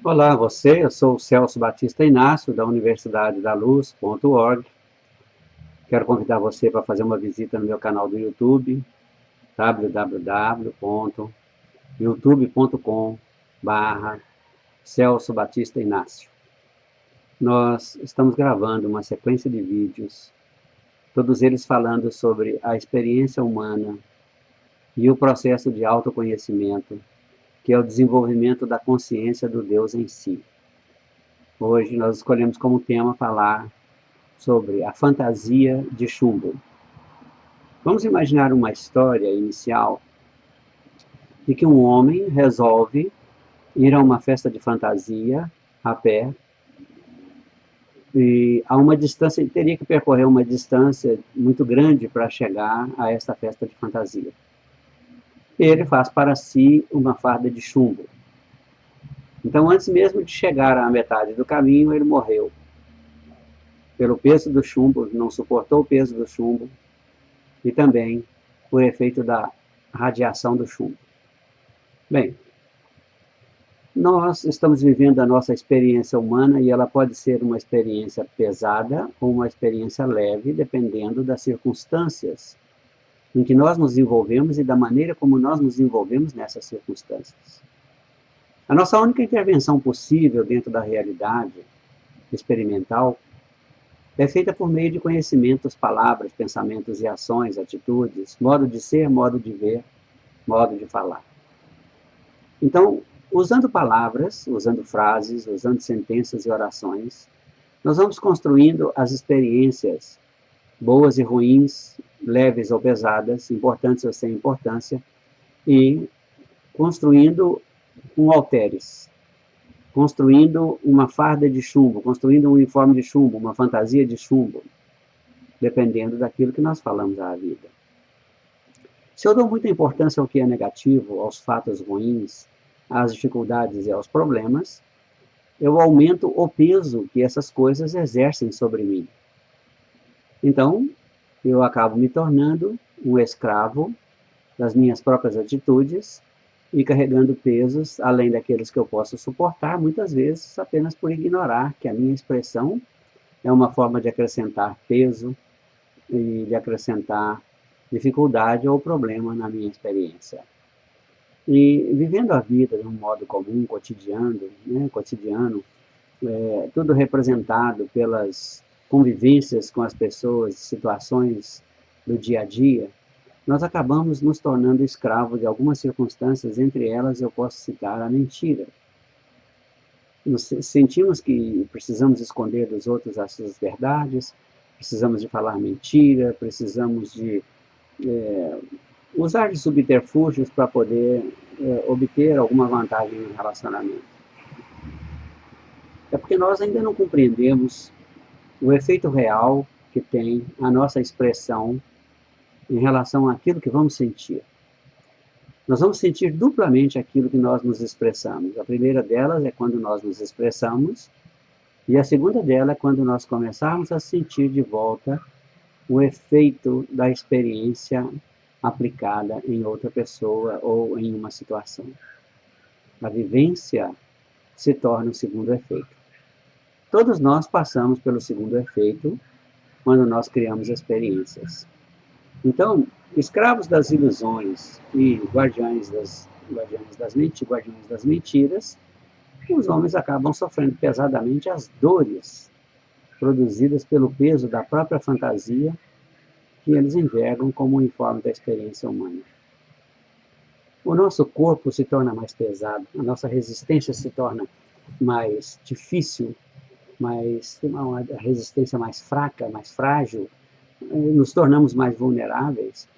Olá, eu sou o Celso Batista Inácio, da Universidade da Luz.org. Quero convidar você para fazer uma visita no meu canal do YouTube, www.youtube.com/Celso Batista Inácio. Nós estamos gravando uma sequência de vídeos, todos eles falando sobre a experiência humana e o processo de autoconhecimento, que é o desenvolvimento da consciência do Deus em si. Hoje nós escolhemos como tema falar sobre a fantasia de chumbo. Vamos imaginar uma história inicial de que um homem resolve ir a uma festa de fantasia a pé e a uma distância, ele teria que percorrer uma distância muito grande para chegar a esta festa de fantasia. Ele faz para si uma farda de chumbo. Então, antes mesmo de chegar à metade do caminho, ele morreu. Pelo peso do chumbo, não suportou o peso do chumbo, e também por efeito da radiação do chumbo. Bem, nós estamos vivendo a nossa experiência humana e ela pode ser uma experiência pesada ou uma experiência leve, dependendo das circunstâncias em que nós nos envolvemos e da maneira como nós nos envolvemos nessas circunstâncias. A nossa única intervenção possível dentro da realidade experimental é feita por meio de conhecimentos, palavras, pensamentos e ações, atitudes, modo de ser, modo de ver, modo de falar. Então, usando palavras, usando frases, usando sentenças e orações, nós vamos construindo as experiências boas e ruins, leves ou pesadas, importantes ou sem importância, e construindo um halteres, construindo uma farda de chumbo, construindo um uniforme de chumbo, uma fantasia de chumbo, dependendo daquilo que nós falamos à vida. Se eu dou muita importância ao que é negativo, aos fatos ruins, às dificuldades e aos problemas, eu aumento o peso que essas coisas exercem sobre mim. Então, eu acabo me tornando um escravo das minhas próprias atitudes e carregando pesos além daqueles que eu posso suportar, muitas vezes apenas por ignorar que a minha expressão é uma forma de acrescentar peso e de acrescentar dificuldade ou problema na minha experiência. E vivendo a vida de um modo comum, cotidiano, tudo representado pelas convivências com as pessoas, situações do dia a dia, nós acabamos nos tornando escravos de algumas circunstâncias, entre elas eu posso citar a mentira. Nos sentimos que precisamos esconder dos outros as suas verdades, precisamos de falar mentira, precisamos de usar de subterfúgios para poder obter alguma vantagem no relacionamento. É porque nós ainda não compreendemos o efeito real que tem a nossa expressão em relação àquilo que vamos sentir. Nós vamos sentir duplamente aquilo que nós nos expressamos. A primeira delas é quando nós nos expressamos, e a segunda dela é quando nós começarmos a sentir de volta o efeito da experiência aplicada em outra pessoa ou em uma situação. A vivência se torna o segundo efeito. Todos nós passamos pelo segundo efeito quando nós criamos experiências. Então, escravos das ilusões e guardiões das mentiras, os homens acabam sofrendo pesadamente as dores produzidas pelo peso da própria fantasia que eles envergam como uniforme da experiência humana. O nosso corpo se torna mais pesado, a nossa resistência se torna mais difícil, uma resistência mais fraca, mais frágil, nos tornamos mais vulneráveis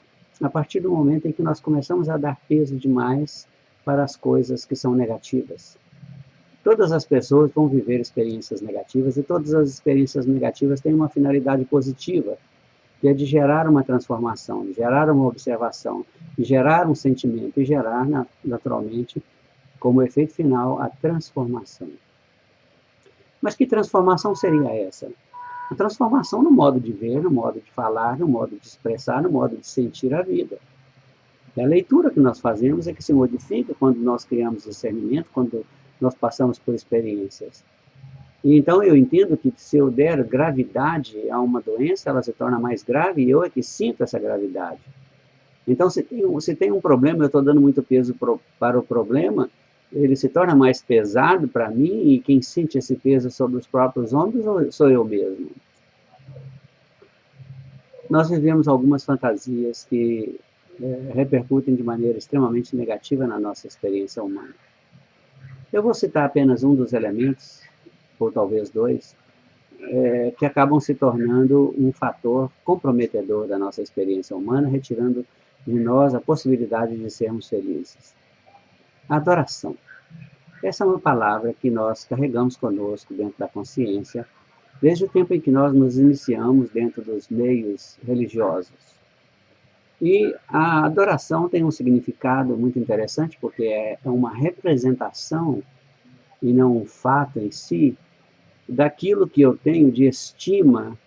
a partir do momento em que nós começamos a dar peso demais para as coisas que são negativas. Todas as pessoas vão viver experiências negativas e todas as experiências negativas têm uma finalidade positiva, que é de gerar uma transformação, de gerar uma observação, de gerar um sentimento e gerar, naturalmente, como efeito final, a transformação. Mas que transformação seria essa? A transformação no modo de ver, no modo de falar, no modo de expressar, no modo de sentir a vida. E a leitura que nós fazemos é que se modifica quando nós criamos discernimento, quando nós passamos por experiências. E então eu entendo que se eu der gravidade a uma doença, ela se torna mais grave e eu é que sinto essa gravidade. Então, se tem um problema, eu estou dando muito peso para o problema, ele se torna mais pesado para mim, e quem sente esse peso sobre os próprios ombros sou eu mesmo. Nós vivemos algumas fantasias que repercutem de maneira extremamente negativa na nossa experiência humana. Eu vou citar apenas um dos elementos, ou talvez dois, que acabam se tornando um fator comprometedor da nossa experiência humana, retirando de nós a possibilidade de sermos felizes. A adoração. Essa é uma palavra que nós carregamos conosco dentro da consciência, desde o tempo em que nós nos iniciamos dentro dos meios religiosos. E a adoração tem um significado muito interessante, porque é uma representação, e não um fato em si, daquilo que eu tenho de estima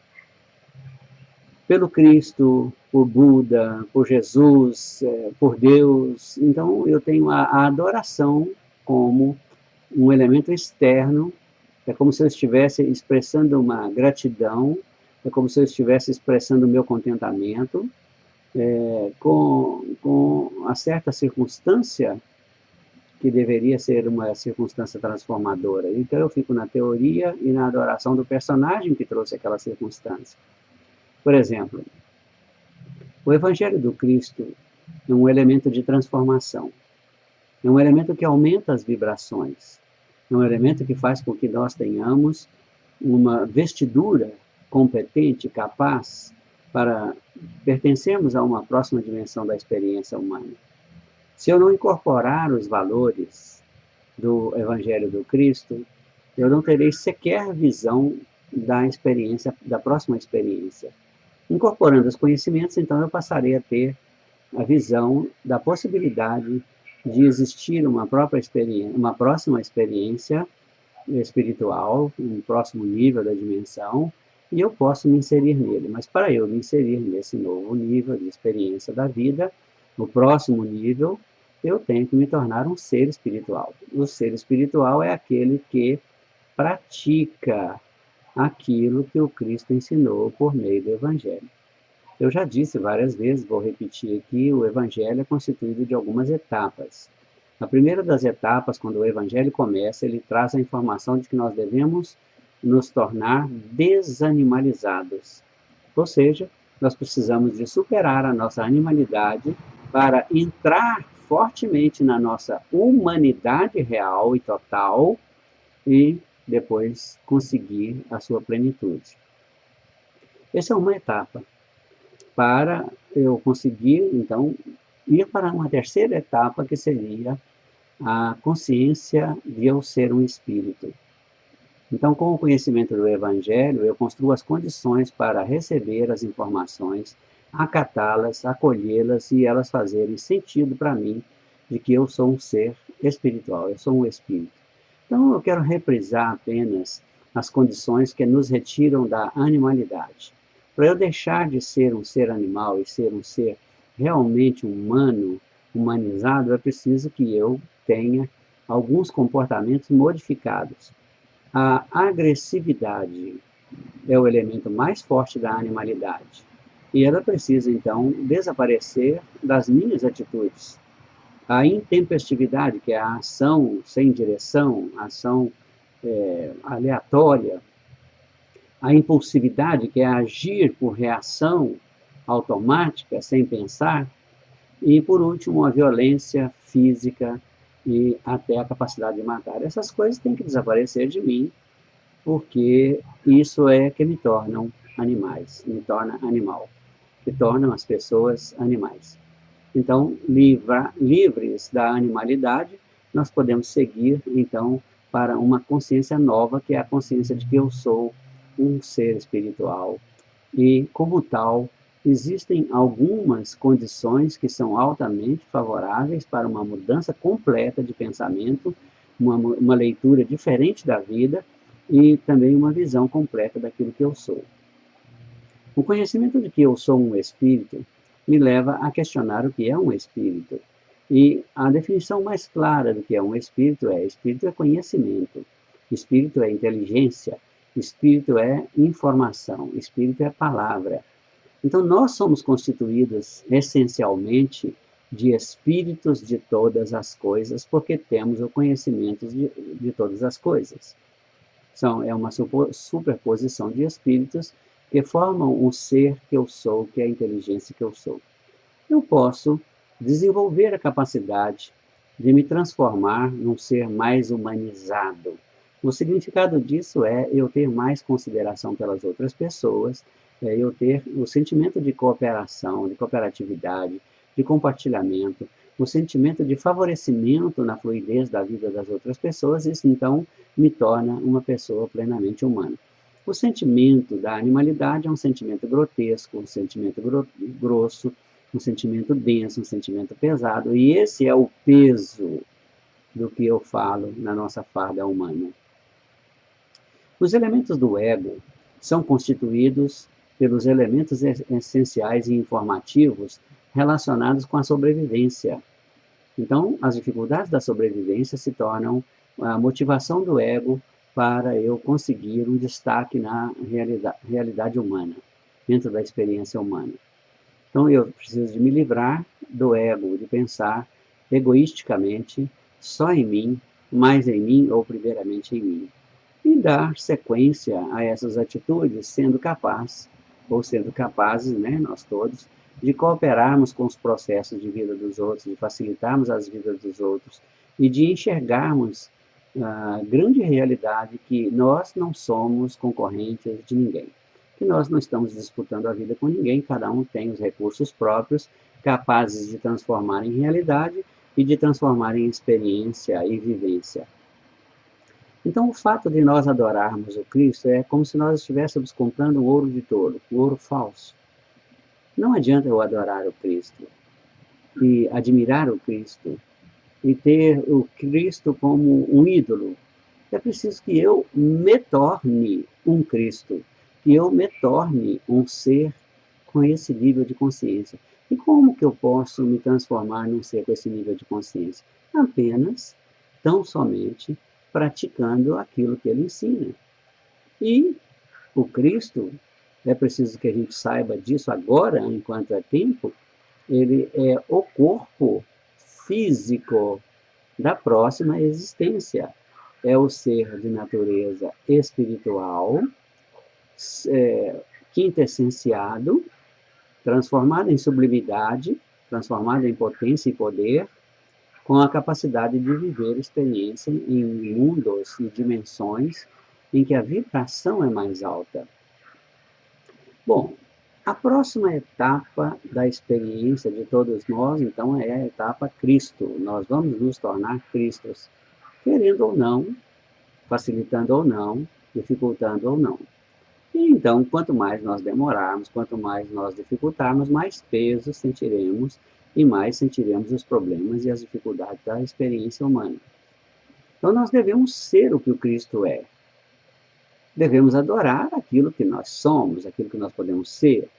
pelo Cristo, por Buda, por Jesus, por Deus. Então, eu tenho a adoração como um elemento externo, é como se eu estivesse expressando uma gratidão, é como se eu estivesse expressando o meu contentamento, com a certa circunstância que deveria ser uma circunstância transformadora. Então, eu fico na teoria e na adoração do personagem que trouxe aquela circunstância. Por exemplo, o Evangelho do Cristo é um elemento de transformação, é um elemento que aumenta as vibrações, é um elemento que faz com que nós tenhamos uma vestidura competente, capaz, para pertencermos a uma próxima dimensão da experiência humana. Se eu não incorporar os valores do Evangelho do Cristo, eu não terei sequer visão da experiência, da próxima experiência. Incorporando os conhecimentos, então, eu passarei a ter a visão da possibilidade de existir uma próxima experiência espiritual, um próximo nível da dimensão, e eu posso me inserir nele. Mas para eu me inserir nesse novo nível de experiência da vida, no próximo nível, eu tenho que me tornar um ser espiritual. O ser espiritual é aquele que pratica aquilo que o Cristo ensinou por meio do Evangelho. Eu já disse várias vezes, vou repetir aqui, o Evangelho é constituído de algumas etapas. A primeira das etapas, quando o Evangelho começa, ele traz a informação de que nós devemos nos tornar desanimalizados. Ou seja, nós precisamos de superar a nossa animalidade para entrar fortemente na nossa humanidade real e total e depois conseguir a sua plenitude. Essa é uma etapa. Para eu conseguir, então, ir para uma terceira etapa, que seria a consciência de eu ser um espírito. Então, com o conhecimento do Evangelho, eu construo as condições para receber as informações, acatá-las, acolhê-las e elas fazerem sentido para mim de que eu sou um ser espiritual, eu sou um espírito. Então, eu quero reprisar apenas as condições que nos retiram da animalidade. Para eu deixar de ser um ser animal e ser um ser realmente humano, humanizado, é preciso que eu tenha alguns comportamentos modificados. A agressividade é o elemento mais forte da animalidade. E ela precisa, então, desaparecer das minhas atitudes. A intempestividade, que é a ação sem direção, a ação aleatória. A impulsividade, que é agir por reação automática, sem pensar. E, por último, a violência física e até a capacidade de matar. Essas coisas têm que desaparecer de mim, porque isso é que me tornam animais, me torna animal, que tornam as pessoas animais. Então, livres da animalidade, nós podemos seguir, então, para uma consciência nova, que é a consciência de que eu sou um ser espiritual. E, como tal, existem algumas condições que são altamente favoráveis para uma mudança completa de pensamento, uma leitura diferente da vida e também uma visão completa daquilo que eu sou. O conhecimento de que eu sou um espírito me leva a questionar o que é um espírito. E a definição mais clara do que é um espírito é conhecimento, espírito é inteligência, espírito é informação, espírito é palavra. Então, nós somos constituídos essencialmente de espíritos de todas as coisas, porque temos o conhecimento de todas as coisas. É uma superposição de espíritos que formam o ser que eu sou, que é a inteligência que eu sou. Eu posso desenvolver a capacidade de me transformar num ser mais humanizado. O significado disso é eu ter mais consideração pelas outras pessoas, é eu ter o sentimento de cooperação, de cooperatividade, de compartilhamento, o sentimento de favorecimento na fluidez da vida das outras pessoas. Isso, então, me torna uma pessoa plenamente humana. O sentimento da animalidade é um sentimento grotesco, um sentimento grosso, um sentimento denso, um sentimento pesado, e esse é o peso do que eu falo na nossa farda humana. Os elementos do ego são constituídos pelos elementos essenciais e informativos relacionados com a sobrevivência. Então, as dificuldades da sobrevivência se tornam a motivação do ego para eu conseguir um destaque na realidade humana, dentro da experiência humana. Então, eu preciso de me livrar do ego, de pensar egoisticamente, só em mim, mais em mim ou primeiramente em mim. E dar sequência a essas atitudes, sendo capaz, ou sendo capazes, né, nós todos, de cooperarmos com os processos de vida dos outros, de facilitarmos as vidas dos outros e de enxergarmos a grande realidade que nós não somos concorrentes de ninguém, que nós não estamos disputando a vida com ninguém, cada um tem os recursos próprios, capazes de transformar em realidade e de transformar em experiência e vivência. Então, o fato de nós adorarmos o Cristo é como se nós estivéssemos comprando um ouro de tolo, um ouro falso. Não adianta eu adorar o Cristo e admirar o Cristo e ter o Cristo como um ídolo. É preciso que eu me torne um Cristo, que eu me torne um ser com esse nível de consciência. E como que eu posso me transformar num ser com esse nível de consciência? Apenas, tão somente, praticando aquilo que ele ensina. E o Cristo, é preciso que a gente saiba disso agora, enquanto é tempo, ele é o corpo físico da próxima existência. É o ser de natureza espiritual, quintessenciado, transformado em sublimidade, transformado em potência e poder, com a capacidade de viver experiência em mundos e dimensões em que a vibração é mais alta. Bom, a próxima etapa da experiência de todos nós, então, é a etapa Cristo. Nós vamos nos tornar Cristos, querendo ou não, facilitando ou não, dificultando ou não. E então, quanto mais nós demorarmos, quanto mais nós dificultarmos, mais peso sentiremos e mais sentiremos os problemas e as dificuldades da experiência humana. Então, nós devemos ser o que o Cristo é. Devemos adorar aquilo que nós somos, aquilo que nós podemos ser.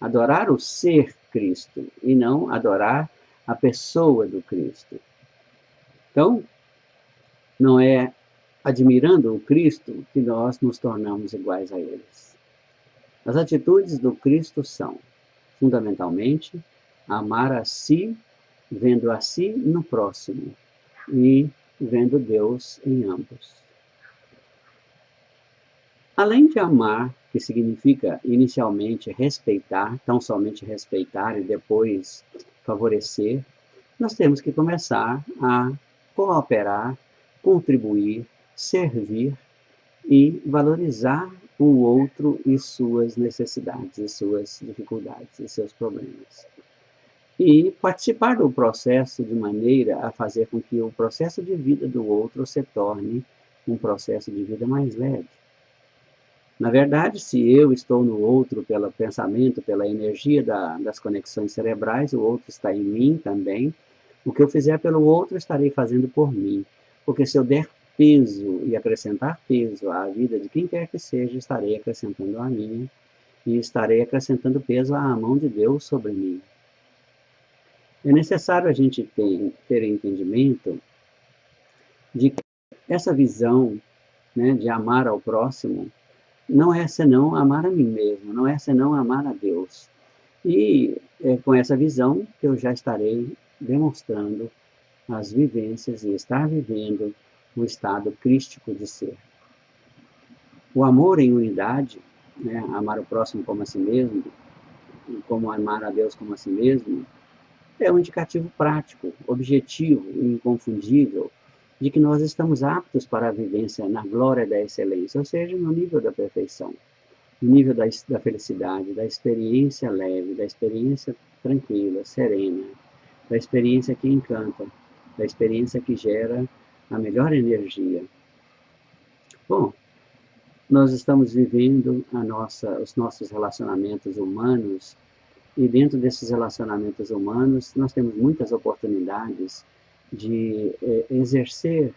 Adorar o ser Cristo e não adorar a pessoa do Cristo. Então, não é admirando o Cristo que nós nos tornamos iguais a eles. As atitudes do Cristo são, fundamentalmente, amar a si, vendo a si no próximo e vendo Deus em ambos. Além de amar, que significa inicialmente respeitar, tão somente respeitar e depois favorecer, nós temos que começar a cooperar, contribuir, servir e valorizar o outro e suas necessidades, e suas dificuldades, e seus problemas. E participar do processo de maneira a fazer com que o processo de vida do outro se torne um processo de vida mais leve. Na verdade, se eu estou no outro pelo pensamento, pela energia das conexões cerebrais, o outro está em mim também. O que eu fizer pelo outro, estarei fazendo por mim. Porque se eu der peso e acrescentar peso à vida de quem quer que seja, estarei acrescentando a minha e estarei acrescentando peso à mão de Deus sobre mim. É necessário a gente ter entendimento de que essa visão, né, de amar ao próximo não é senão amar a mim mesmo, não é senão amar a Deus. E é com essa visão que eu já estarei demonstrando as vivências e estar vivendo o estado crístico de ser. O amor em unidade, né, amar o próximo como a si mesmo, como amar a Deus como a si mesmo, é um indicativo prático, objetivo e inconfundível de que nós estamos aptos para a vivência na glória da excelência, ou seja, no nível da perfeição, no nível da felicidade, da experiência leve, da experiência tranquila, serena, da experiência que encanta, da experiência que gera a melhor energia. Bom, nós estamos vivendo os nossos relacionamentos humanos e dentro desses relacionamentos humanos nós temos muitas oportunidades de exercer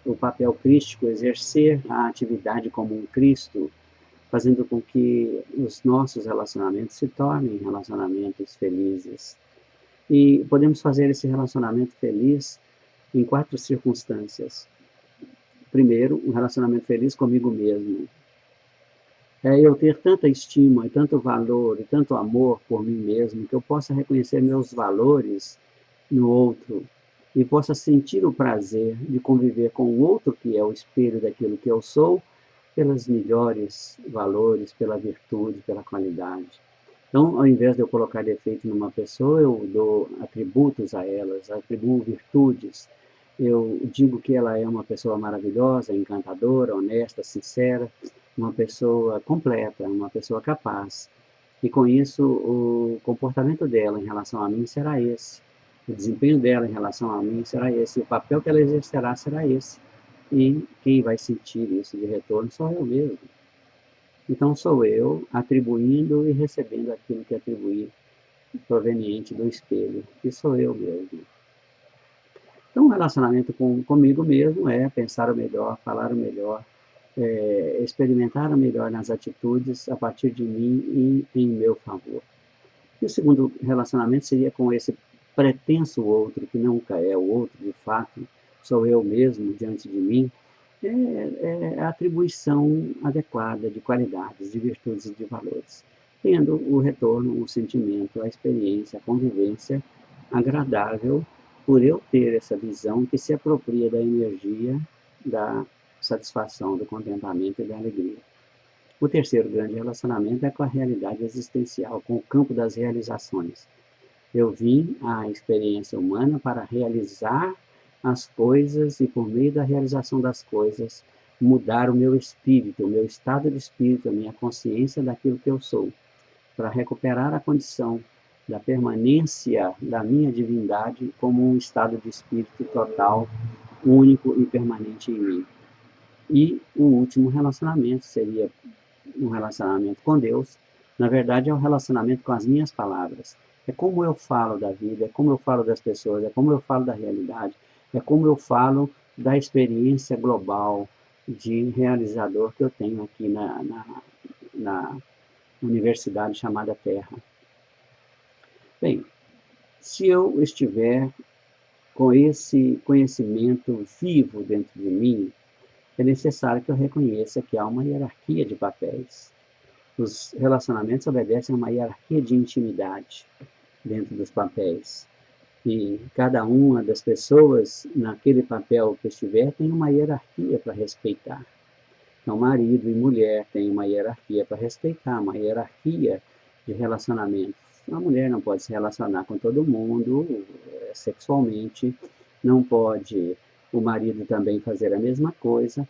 o papel crístico, exercer a atividade como um Cristo, fazendo com que os nossos relacionamentos se tornem relacionamentos felizes. E podemos fazer esse relacionamento feliz em 4 circunstâncias. Primeiro, um relacionamento feliz comigo mesmo. É eu ter tanta estima, e tanto valor, e tanto amor por mim mesmo, que eu possa reconhecer meus valores no outro e possa sentir o prazer de conviver com o outro, que é o espelho daquilo que eu sou, pelos melhores valores, pela virtude, pela qualidade. Então, ao invés de eu colocar defeito numa pessoa, eu dou atributos a elas, atribuo virtudes. Eu digo que ela é uma pessoa maravilhosa, encantadora, honesta, sincera, uma pessoa completa, uma pessoa capaz. E com isso, o comportamento dela em relação a mim será esse. O desempenho dela em relação a mim será esse. O papel que ela exercerá será esse. E quem vai sentir isso de retorno sou eu mesmo. Então sou eu atribuindo e recebendo aquilo que atribuí proveniente do espelho, que sou eu mesmo. Então, o relacionamento comigo mesmo é pensar o melhor, falar o melhor, experimentar o melhor nas atitudes a partir de mim e em meu favor. E o segundo relacionamento seria com esse pretenso outro, que nunca é o outro de fato, sou eu mesmo diante de mim, a atribuição adequada de qualidades, de virtudes e de valores, tendo o retorno, o sentimento, a experiência, a convivência agradável por eu ter essa visão que se apropria da energia, da satisfação, do contentamento e da alegria. O terceiro grande relacionamento é com a realidade existencial, com o campo das realizações. Eu vim à experiência humana para realizar as coisas e, por meio da realização das coisas, mudar o meu espírito, o meu estado de espírito, a minha consciência daquilo que eu sou, para recuperar a condição da permanência da minha divindade como um estado de espírito total, único e permanente em mim. E o último relacionamento seria um relacionamento com Deus, na verdade é um relacionamento com as minhas palavras. É como eu falo da vida, é como eu falo das pessoas, é como eu falo da realidade, é como eu falo da experiência global de realizador que eu tenho aqui na universidade chamada Terra. Bem, se eu estiver com esse conhecimento vivo dentro de mim, é necessário que eu reconheça que há uma hierarquia de papéis. Os relacionamentos obedecem a uma hierarquia de intimidade dentro dos papéis. E cada uma das pessoas, naquele papel que estiver, tem uma hierarquia para respeitar. Então, marido e mulher têm uma hierarquia para respeitar, uma hierarquia de relacionamentos. A mulher não pode se relacionar com todo mundo sexualmente, não pode o marido também fazer a mesma coisa.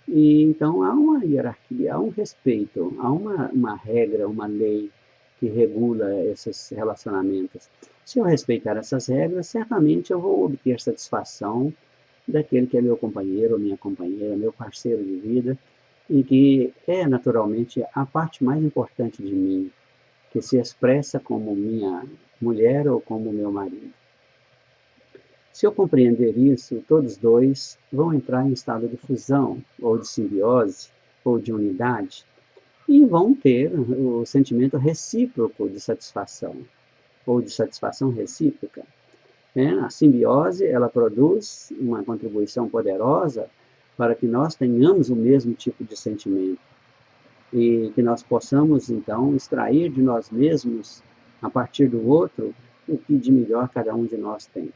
E então há uma hierarquia, há um respeito, há uma regra, uma lei que regula esses relacionamentos. Se eu respeitar essas regras, certamente eu vou obter satisfação daquele que é meu companheiro ou minha companheira, meu parceiro de vida, e que é naturalmente a parte mais importante de mim, que se expressa como minha mulher ou como meu marido. Se eu compreender isso, todos dois vão entrar em estado de fusão, ou de simbiose, ou de unidade, e vão ter o sentimento recíproco de satisfação. ou de satisfação recíproca. A simbiose, ela produz uma contribuição poderosa para que nós tenhamos o mesmo tipo de sentimento e que nós possamos, então, extrair de nós mesmos, a partir do outro, o que de melhor cada um de nós tem.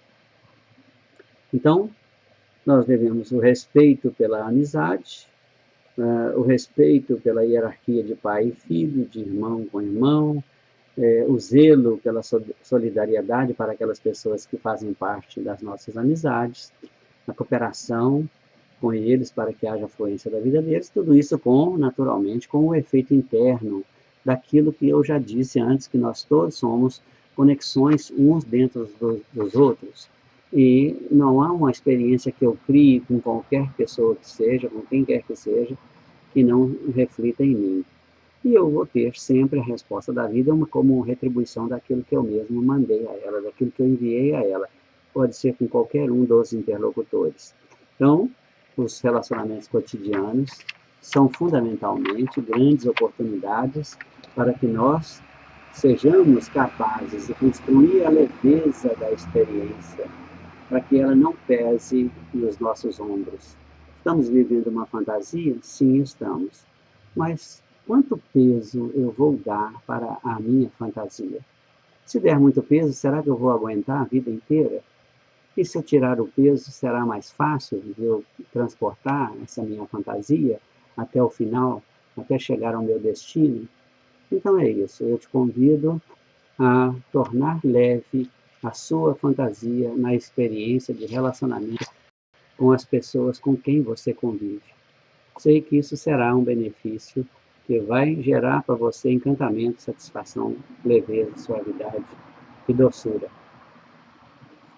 Então, nós devemos o respeito pela amizade, o respeito pela hierarquia de pai e filho, de irmão com irmão, o zelo pela solidariedade para aquelas pessoas que fazem parte das nossas amizades, a cooperação com eles para que haja fluência da vida deles, tudo isso naturalmente, com o efeito interno daquilo que eu já disse antes, que nós todos somos conexões uns dentro dos outros. E não há uma experiência que eu crie com qualquer pessoa que seja, com quem quer que seja, que não reflita em mim. E eu vou ter sempre a resposta da vida como retribuição daquilo que eu mesmo mandei a ela, daquilo que eu enviei a ela. Pode ser com qualquer um dos interlocutores. Então, os relacionamentos cotidianos são fundamentalmente grandes oportunidades para que nós sejamos capazes de construir a leveza da experiência, para que ela não pese nos nossos ombros. Estamos vivendo uma fantasia? Sim, estamos. Mas quanto peso eu vou dar para a minha fantasia? Se der muito peso, será que eu vou aguentar a vida inteira? E se eu tirar o peso, será mais fácil de eu transportar essa minha fantasia até o final, até chegar ao meu destino? Então é isso, eu te convido a tornar leve a sua fantasia na experiência de relacionamento com as pessoas com quem você convive. Sei que isso será um benefício que vai gerar para você encantamento, satisfação, leveza, suavidade e doçura.